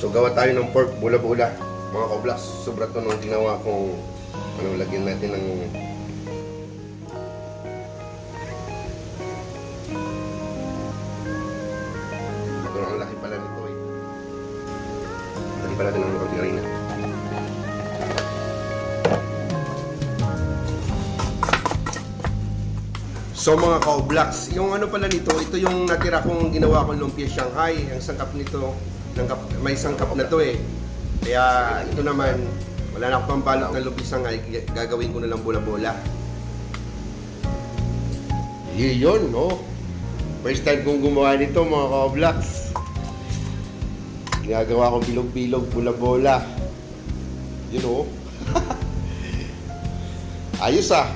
So gawa tayo ng pork bula-bula. Mga kablogs, sobra to nung ginawa kong lagyan natin ng ito, ang laki pala nito eh. Laki pala din ng konti rin. So mga ka-vlogs, yung pala nito, ito yung natira kong ginawa kong lumpia Shanghai. Ang sangkap nito, may sangkap na to eh. Kaya ito naman, wala na akong pambalot na lumpia Shanghai, gagawin ko na lang bola-bola. Yun, no? First time kong gumawa nito mga ka-vlogs. Ginagawa ko bilog-bilog, bola-bola. Yun, oh. Ayos ah.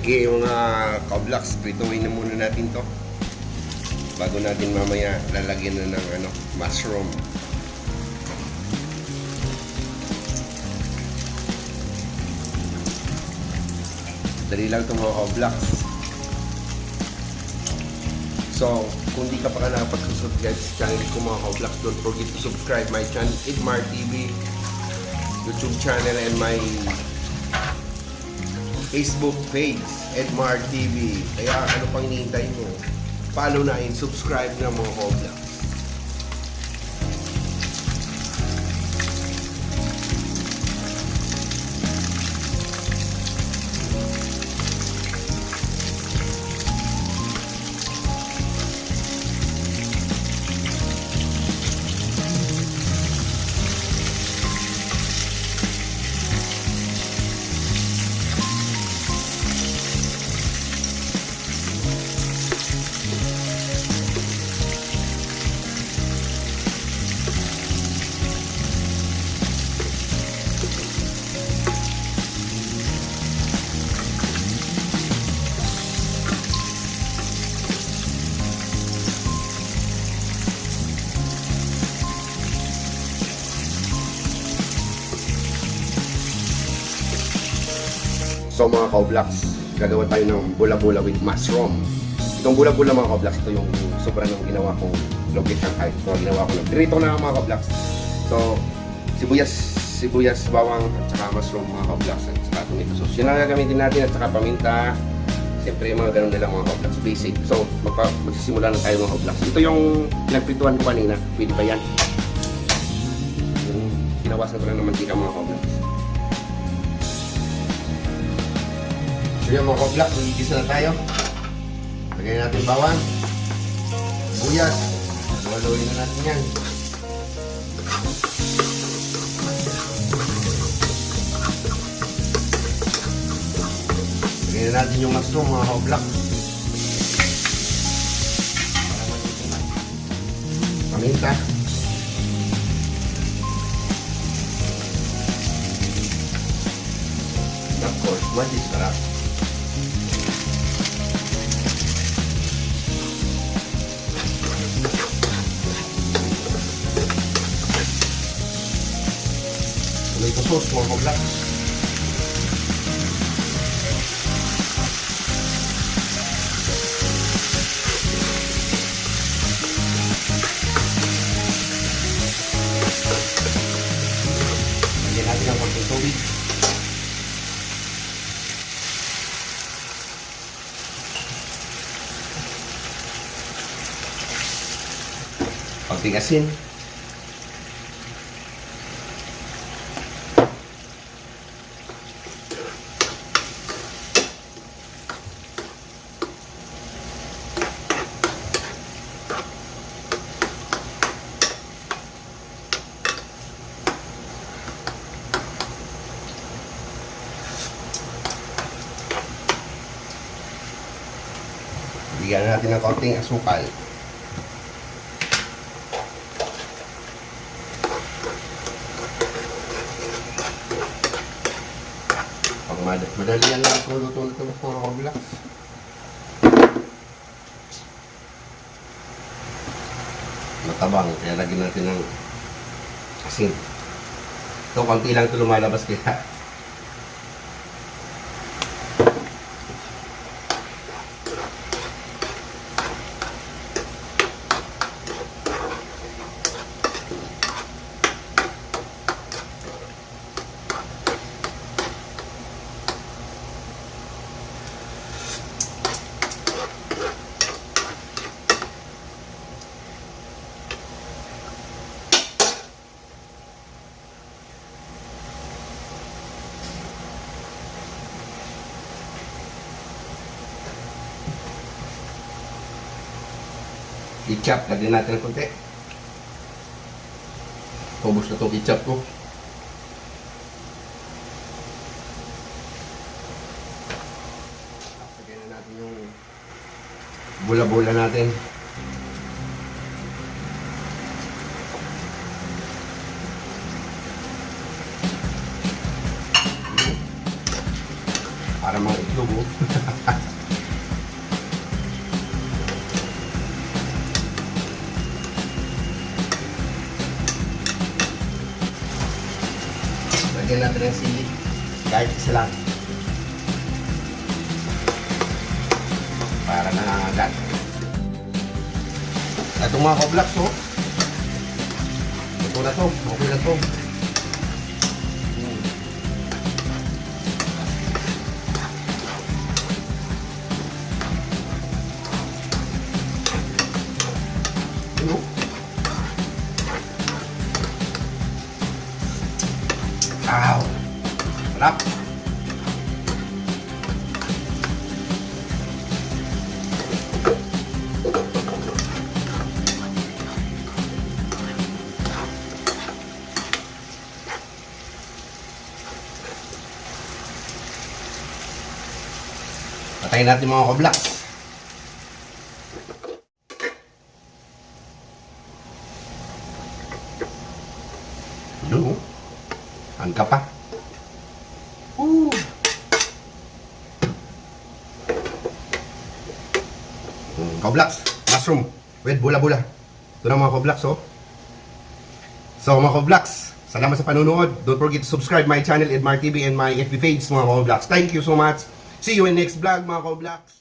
Sige mga ka-vlogs, prituin na muna natin to bago natin mamaya lalagyan na ng mushroom. Dali lang ito mga ka-vlogs. So kung di ka pa nakapag-subscribe sa channel ko mga ka-vlogs, don't forget to subscribe my channel, Edmar TV YouTube channel, and my Facebook page, Edmar TV. Kaya ano pang hinihintay mo? Follow na and subscribe na mga ka-vlogs. So mga ka-vlogs, gagawa tayo ng bula-bula with mushroom. Itong bula-bula mga ka-vlogs, ito yung sobrang nang ginawa kong lumpia Shanghai. So ginawa ko lang. Dito na mga ka-vlogs. So sibuyas, bawang, at saka mushroom mga ka-vlogs, at saka tomato sauce. Yun ang gagamitin natin, at saka paminta. Siyempre mga ganun na lang mga ka-vlogs, basic. So magsisimula na tayo mga ka-vlogs. Ito yung pinagprituan ko kanina. Pwede pa yan. Yung pinawasan ko lang ng mantika mga ka-vlogs. So yung mga ka-vlogs, magigisa na tayo. Lagay natin bawang, sibuyas, haluin na natin yan. Lagay na natin yung mushroom mga ka-vlogs. Paminta. And of course, magic sarap. Tomato sauce mga ka-vlogs. Lagyan natin ang konting tubig. Konting asin. Bigyan natin ng konting asukal. Pag madali yan lang kung luto na ito ng mga ka-vlogs. Matabang, kaya lagyan natin ng Asin. Ito, konti lang ito lumalabas kaya. Ketchup, lagyan natin ng konti. Ubus na itong ketchup ko. Lagyan na natin yung bula-bula natin. Para mga itlog, oh. Lagyan natin ng sili. Kahit isa lang. Para nangangagat. Itong mga koblaks, oh. Ito na to. Okay na to. Ano? Wow! Sarap! Patayin natin mga koblaks. Yun, oh. Angka pa. Koblaks, mushroom with bula-bula. Ito na mga koblaks, oh. So mga koblaks, salamat sa panunood. Don't forget to subscribe my channel, Edmar TV, and my FB page, mga koblaks. Thank you so much. See you in next vlog, mga koblaks.